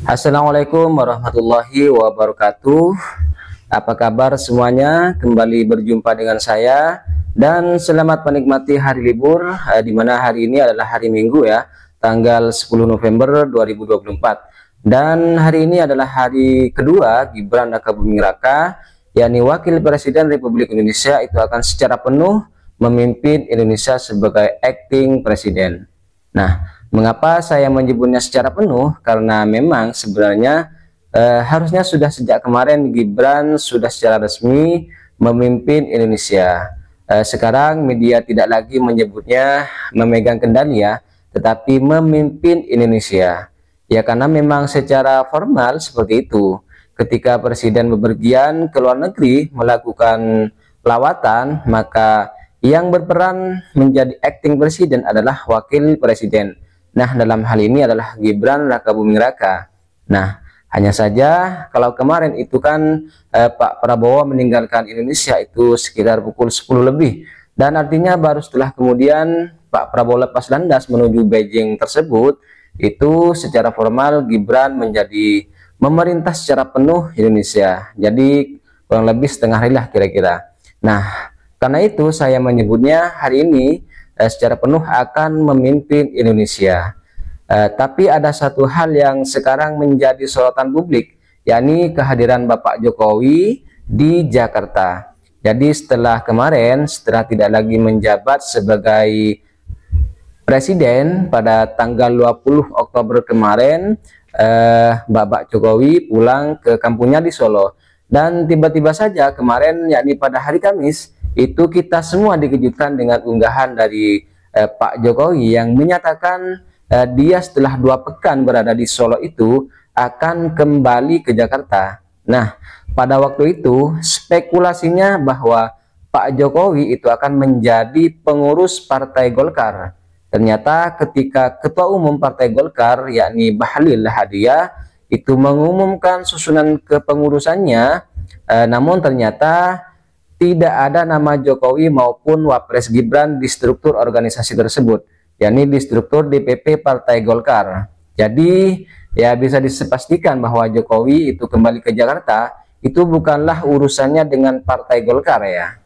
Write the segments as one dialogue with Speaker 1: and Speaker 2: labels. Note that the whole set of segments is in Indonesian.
Speaker 1: Assalamualaikum warahmatullahi wabarakatuh. Apa kabar semuanya? Kembali berjumpa dengan saya dan selamat menikmati hari libur, di mana hari ini adalah hari Minggu ya, tanggal 10 November 2024. Dan hari ini adalah hari kedua Gibran Rakabuming Raka, yakni Wakil Presiden Republik Indonesia itu akan secara penuh memimpin Indonesia sebagai acting presiden. Nah, mengapa saya menyebutnya secara penuh? Karena memang sebenarnya harusnya sudah sejak kemarin Gibran sudah secara resmi memimpin Indonesia. Sekarang media tidak lagi menyebutnya memegang kendali ya, tetapi memimpin Indonesia. Ya karena memang secara formal seperti itu. Ketika presiden bepergian ke luar negeri melakukan lawatan, maka yang berperan menjadi acting presiden adalah wakil presiden. Nah, dalam hal ini adalah Gibran Rakabuming Raka. Nah, hanya saja kalau kemarin itu kan Pak Prabowo meninggalkan Indonesia itu sekitar pukul 10 lebih. Dan artinya baru setelah kemudian Pak Prabowo lepas landas menuju Beijing tersebut, itu secara formal Gibran menjadi memerintah secara penuh Indonesia. Jadi kurang lebih setengah hari lah kira-kira. Nah, karena itu saya menyebutnya hari ini secara penuh akan memimpin Indonesia. Tapi ada satu hal yang sekarang menjadi sorotan publik, yakni kehadiran Bapak Jokowi di Jakarta. Jadi setelah kemarin, setelah tidak lagi menjabat sebagai presiden pada tanggal 20 Oktober kemarin, Bapak Jokowi pulang ke kampungnya di Solo. Dan tiba-tiba saja kemarin, yakni pada hari Kamis, itu kita semua dikejutkan dengan unggahan dari Pak Jokowi yang menyatakan dia setelah 2 pekan berada di Solo itu akan kembali ke Jakarta. Nah, pada waktu itu spekulasinya bahwa Pak Jokowi itu akan menjadi pengurus Partai Golkar. Ternyata ketika Ketua Umum Partai Golkar yakni Bahlil Lahadiah itu mengumumkan susunan kepengurusannya, namun ternyata tidak ada nama Jokowi maupun Wapres Gibran di struktur organisasi tersebut, yakni di struktur DPP Partai Golkar. Jadi ya bisa dipastikan bahwa Jokowi itu kembali ke Jakarta itu bukanlah urusannya dengan Partai Golkar ya.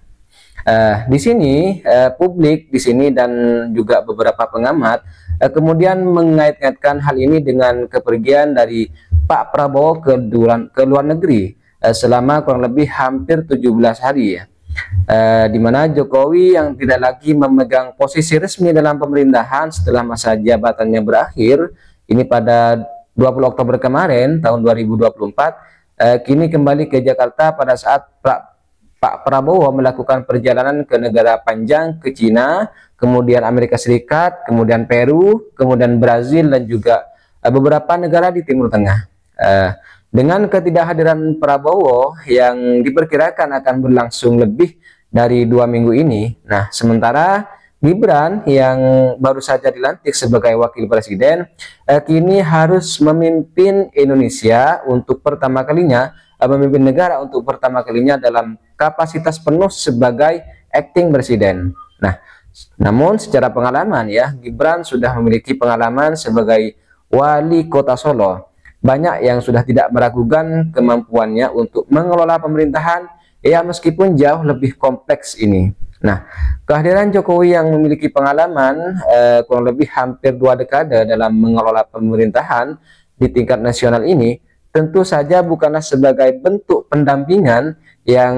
Speaker 1: Di sini publik di sini dan juga beberapa pengamat kemudian mengait-ngaitkan hal ini dengan kepergian dari Pak Prabowo ke luar negeri selama kurang lebih hampir 17 hari ya. Di mana Jokowi yang tidak lagi memegang posisi resmi dalam pemerintahan setelah masa jabatannya berakhir ini pada 20 Oktober kemarin tahun 2024, kini kembali ke Jakarta pada saat Pak Prabowo melakukan perjalanan ke negara panjang, ke Cina, kemudian Amerika Serikat, kemudian Peru, kemudian Brazil, dan juga beberapa negara di Timur Tengah. Dengan ketidakhadiran Prabowo yang diperkirakan akan berlangsung lebih dari 2 minggu ini, nah sementara Gibran yang baru saja dilantik sebagai wakil presiden kini harus memimpin Indonesia untuk pertama kalinya, memimpin negara untuk pertama kalinya dalam kapasitas penuh sebagai acting presiden. Nah, namun secara pengalaman ya, Gibran sudah memiliki pengalaman sebagai wali kota Solo. Banyak yang sudah tidak meragukan kemampuannya untuk mengelola pemerintahan ya meskipun jauh lebih kompleks ini. Nah, kehadiran Jokowi yang memiliki pengalaman kurang lebih hampir 2 dekade dalam mengelola pemerintahan di tingkat nasional ini tentu saja bukanlah sebagai bentuk pendampingan yang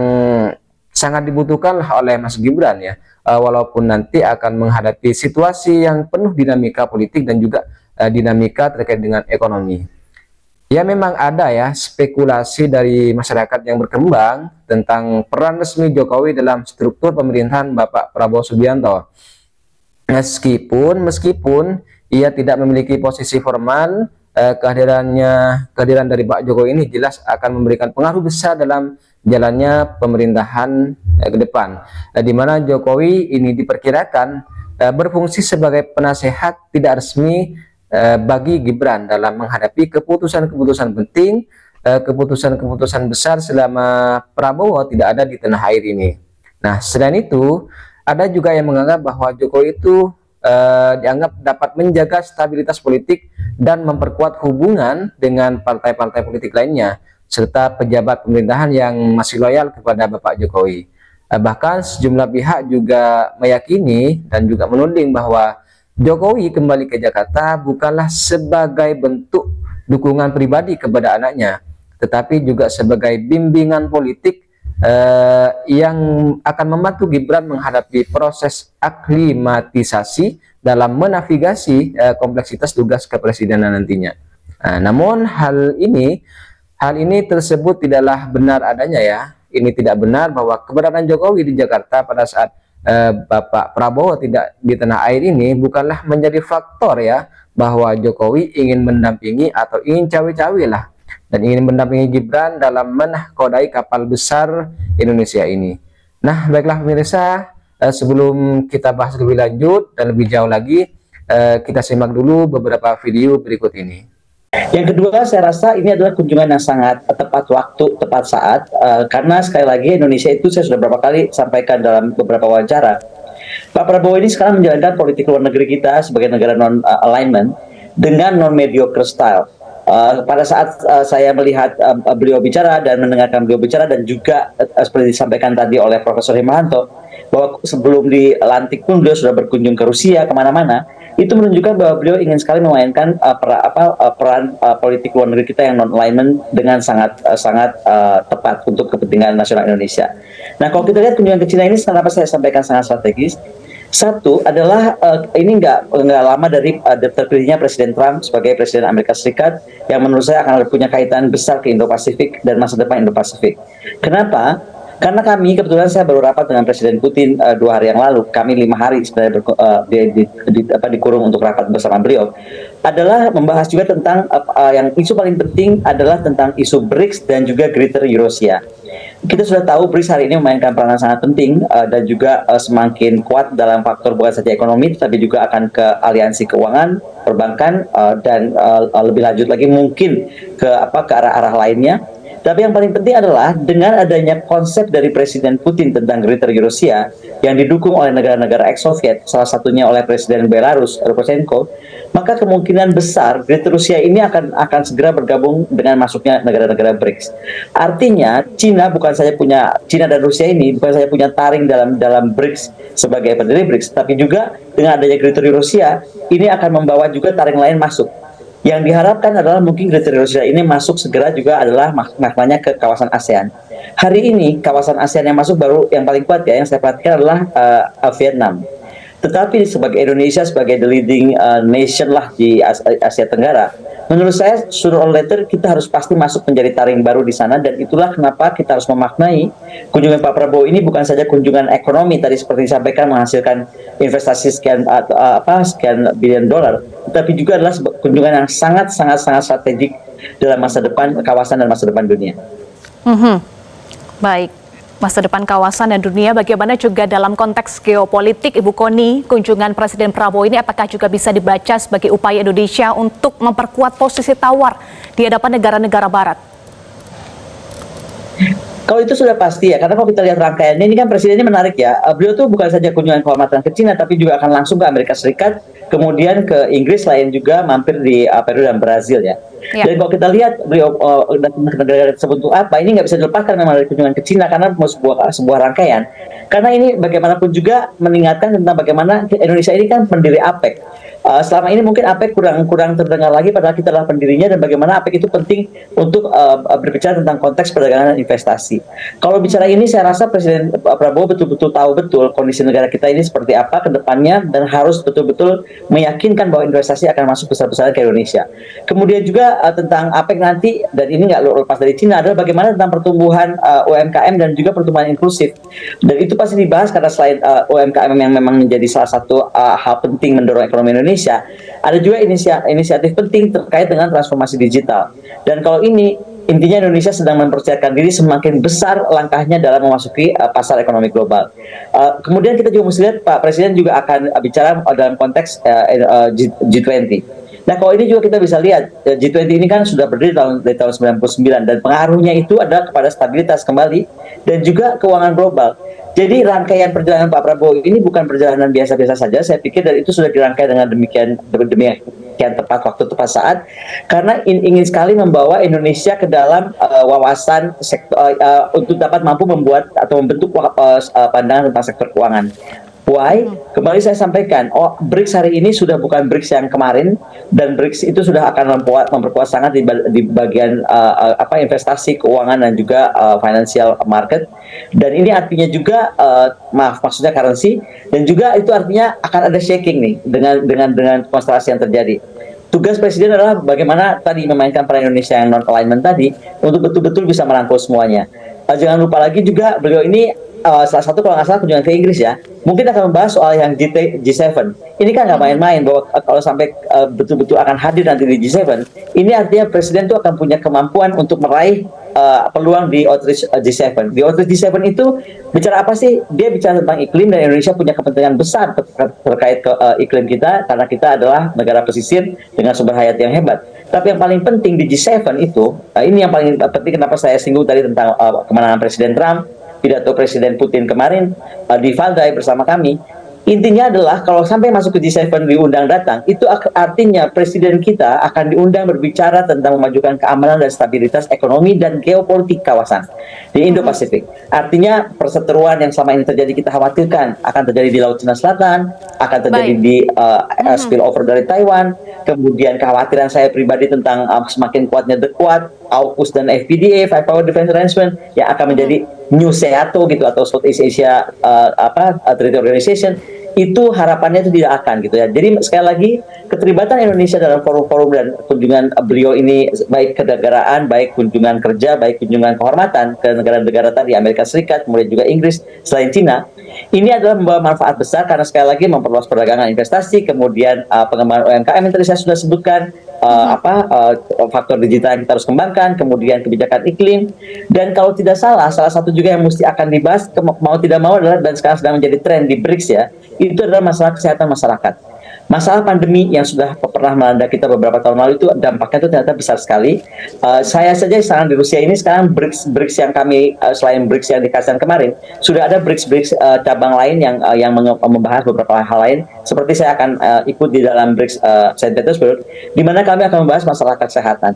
Speaker 1: sangat dibutuhkan oleh Mas Gibran ya, walaupun nanti akan menghadapi situasi yang penuh dinamika politik dan juga dinamika terkait dengan ekonomi. Ya memang ada ya spekulasi dari masyarakat yang berkembang tentang peran resmi Jokowi dalam struktur pemerintahan Bapak Prabowo Subianto. Meskipun ia tidak memiliki posisi formal, kehadiran dari Pak Jokowi ini jelas akan memberikan pengaruh besar dalam jalannya pemerintahan ke depan, di mana Jokowi ini diperkirakan berfungsi sebagai penasehat tidak resmi bagi Gibran dalam menghadapi keputusan-keputusan penting, keputusan-keputusan besar selama Prabowo tidak ada di tanah air ini. Nah, selain itu ada juga yang menganggap bahwa Jokowi itu dianggap dapat menjaga stabilitas politik dan memperkuat hubungan dengan partai-partai politik lainnya serta pejabat pemerintahan yang masih loyal kepada Bapak Jokowi. Bahkan sejumlah pihak juga meyakini dan juga menuding bahwa Jokowi kembali ke Jakarta bukanlah sebagai bentuk dukungan pribadi kepada anaknya, tetapi juga sebagai bimbingan politik yang akan membantu Gibran menghadapi proses aklimatisasi dalam menavigasi kompleksitas tugas kepresidenan nantinya. Namun hal ini tersebut tidaklah benar adanya ya. Ini tidak benar bahwa keberadaan Jokowi di Jakarta pada saat Bapak Prabowo tidak di tanah air ini bukanlah menjadi faktor ya bahwa Jokowi ingin mendampingi atau ingin cawe-cawe lah dan ingin mendampingi Gibran dalam menahkodai kapal besar Indonesia ini. Nah, baiklah pemirsa, sebelum kita bahas lebih lanjut dan lebih jauh lagi, kita simak dulu beberapa video berikut ini.
Speaker 2: Yang kedua, saya rasa ini adalah kunjungan yang sangat tepat waktu, tepat saat, karena sekali lagi Indonesia itu saya sudah beberapa kali sampaikan dalam beberapa wawancara. Pak Prabowo ini sekarang menjalankan politik luar negeri kita sebagai negara non-alignment dengan non-mediocre style. Pada saat saya melihat beliau bicara dan mendengarkan beliau bicara dan juga seperti disampaikan tadi oleh Profesor Himmahanto, bahwa sebelum dilantik pun beliau sudah berkunjung ke Rusia, kemana-mana, itu menunjukkan bahwa beliau ingin sekali memainkan peran politik luar negeri kita yang non-alignment dengan sangat tepat untuk kepentingan nasional Indonesia. Nah, kalau kita lihat kunjungan ke Cina ini, kenapa saya sampaikan sangat strategis? Satu adalah ini nggak lama dari terpilihnya Presiden Trump sebagai Presiden Amerika Serikat yang menurut saya akan punya kaitan besar ke Indo-Pasifik dan masa depan Indo-Pasifik. Kenapa? Karena kebetulan saya baru rapat dengan Presiden Putin 2 hari yang lalu. Kami 5 hari sebenarnya dikurung untuk rapat bersama beliau. Adalah membahas juga tentang yang isu paling penting adalah tentang isu BRICS dan juga Greater Eurasia. Kita sudah tahu BRICS hari ini memainkan peranan sangat penting dan juga semakin kuat dalam faktor bukan saja ekonomi, tapi juga akan ke aliansi keuangan, perbankan, dan lebih lanjut lagi mungkin ke arah-arah lainnya. Tapi yang paling penting adalah dengan adanya konsep dari Presiden Putin tentang Greater Eurasia yang didukung oleh negara-negara ex-Soviet, salah satunya oleh Presiden Belarus, Lukashenko, maka kemungkinan besar Greater Rusia ini akan segera bergabung dengan masuknya negara-negara BRICS. Artinya Cina dan Rusia ini bukan saja punya taring dalam BRICS sebagai pendiri BRICS, tapi juga dengan adanya Greater Eurasia ini akan membawa juga taring lain masuk. Yang diharapkan adalah mungkin Greater Eurasia ini masuk segera juga adalah maknanya ke kawasan ASEAN. Hari ini kawasan ASEAN yang masuk baru yang paling kuat ya yang saya perhatikan adalah Vietnam. Tetapi sebagai Indonesia sebagai the leading nation lah di Asia Tenggara, menurut saya sooner or later kita harus pasti masuk menjadi taring baru di sana, dan itulah kenapa kita harus memaknai kunjungan Pak Prabowo ini bukan saja kunjungan ekonomi tadi seperti disampaikan menghasilkan investasi sekian billion dolar, tetapi juga adalah kunjungan yang sangat strategik dalam masa depan kawasan dan masa depan dunia.
Speaker 3: Baik. Masa depan kawasan dan dunia, bagaimana juga dalam konteks geopolitik, Ibu Koni, kunjungan Presiden Prabowo ini apakah juga bisa dibaca sebagai upaya Indonesia untuk memperkuat posisi tawar di hadapan negara-negara barat?
Speaker 2: Kalau itu sudah pasti ya, karena kalau kita lihat rangkaiannya ini kan Presiden ini menarik ya. Beliau tuh bukan saja kunjungan kehormatan ke Cina, tapi juga akan langsung ke Amerika Serikat, kemudian ke Inggris, lain juga mampir di Peru dan Brazil ya. Jadi kalau kita lihat beliau datang ke negara tersebut untuk apa, ini nggak bisa dilepaskan memang dari kunjungan ke Cina karena sebuah rangkaian. Karena ini bagaimanapun juga mengingatkan tentang bagaimana Indonesia ini kan pendiri APEC. Selama ini mungkin APEC kurang terdengar lagi, padahal kita adalah pendirinya, dan bagaimana APEC itu penting untuk berbicara tentang konteks perdagangan dan investasi. Kalau bicara ini, saya rasa Presiden Prabowo betul-betul tahu betul kondisi negara kita ini seperti apa ke depannya, dan harus betul-betul meyakinkan bahwa investasi akan masuk besar-besaran ke Indonesia. Kemudian juga tentang APEC nanti, dan ini nggak lepas dari Cina, adalah bagaimana tentang pertumbuhan UMKM dan juga pertumbuhan inklusif. Dan itu pasti dibahas karena selain UMKM yang memang menjadi salah satu hal penting mendorong ekonomi Indonesia, ada juga inisiatif penting terkait dengan transformasi digital. Dan kalau ini intinya Indonesia sedang mempersiapkan diri semakin besar langkahnya dalam memasuki pasar ekonomi global. Kemudian kita juga mesti lihat Pak Presiden juga akan bicara dalam konteks G20. Nah, kalau ini juga kita bisa lihat G20 ini kan sudah berdiri dari tahun 99, dan pengaruhnya itu adalah kepada stabilitas kembali dan juga keuangan global. Jadi rangkaian perjalanan Pak Prabowo ini bukan perjalanan biasa-biasa saja. Saya pikir dan itu sudah dirangkai dengan demikian tepat waktu tepat saat, karena ingin sekali membawa Indonesia ke dalam wawasan untuk dapat mampu membuat atau membentuk pandangan tentang sektor keuangan. Why? Kembali saya sampaikan, BRICS hari ini sudah bukan BRICS yang kemarin, dan BRICS itu sudah akan memperkuat sangat di bagian investasi, keuangan, dan juga financial market. Dan ini artinya juga maksudnya currency, dan juga itu artinya akan ada shaking nih dengan konstelasi yang terjadi. Tugas Presiden adalah bagaimana tadi memainkan peran Indonesia yang non-alignment tadi untuk betul-betul bisa merangkul semuanya. Jangan lupa lagi juga beliau ini salah satu kalau nggak salah kunjungan ke Inggris ya, mungkin akan membahas soal yang G7. Ini kan nggak main-main, bahwa kalau sampai betul-betul akan hadir nanti di G7, ini artinya Presiden itu akan punya kemampuan untuk meraih peluang di outreach G7. Di outreach G7 itu bicara apa sih? Dia bicara tentang iklim, dan Indonesia punya kepentingan besar terkait iklim kita, karena kita adalah negara pesisir dengan sumber hayat yang hebat. Tapi yang paling penting di G7 itu, ini yang paling penting kenapa saya singgung tadi tentang kemenangan Presiden Trump, pidato Presiden Putin kemarin di Valdai bersama kami. Intinya adalah kalau sampai masuk ke G7 diundang datang, itu artinya Presiden kita akan diundang berbicara tentang memajukan keamanan dan stabilitas ekonomi dan geopolitik kawasan di Indo-Pasifik. Artinya perseteruan yang selama ini terjadi kita khawatirkan akan terjadi di Laut Cina Selatan, akan terjadi di spillover dari Taiwan, kemudian kekhawatiran saya pribadi tentang semakin kuatnya The Quad, AUKUS dan FPDA, Five Power Defense Arrangement, yang akan menjadi New SEATO gitu, atau Southeast Asia Treaty Organization. Itu harapannya itu tidak akan gitu ya. Jadi sekali lagi, keterlibatan Indonesia dalam forum-forum dan kunjungan beliau ini, baik kenegaraan, baik kunjungan kerja, baik kunjungan kehormatan ke negara-negara tadi, Amerika Serikat, kemudian juga Inggris, selain Cina, ini adalah membawa manfaat besar, karena sekali lagi memperluas perdagangan investasi, kemudian pengembangan UMKM yang tadi saya sudah sebutkan, faktor digital yang kita harus kembangkan, kemudian kebijakan iklim, dan kalau tidak salah satu juga yang mesti akan dibahas mau tidak mau adalah, dan sekarang sedang menjadi tren di BRICS ya, itu adalah masalah kesehatan masyarakat. Masalah pandemi yang sudah pernah melanda kita beberapa tahun lalu itu dampaknya itu ternyata besar sekali. Saya saja sekarang di Rusia ini, sekarang BRICS yang kami selain BRICS yang dikasihkan kemarin, sudah ada BRICS cabang lain yang membahas beberapa hal lain. Seperti saya akan ikut di dalam BRICS Saint Petersburg, di mana kami akan membahas masalah kesehatan.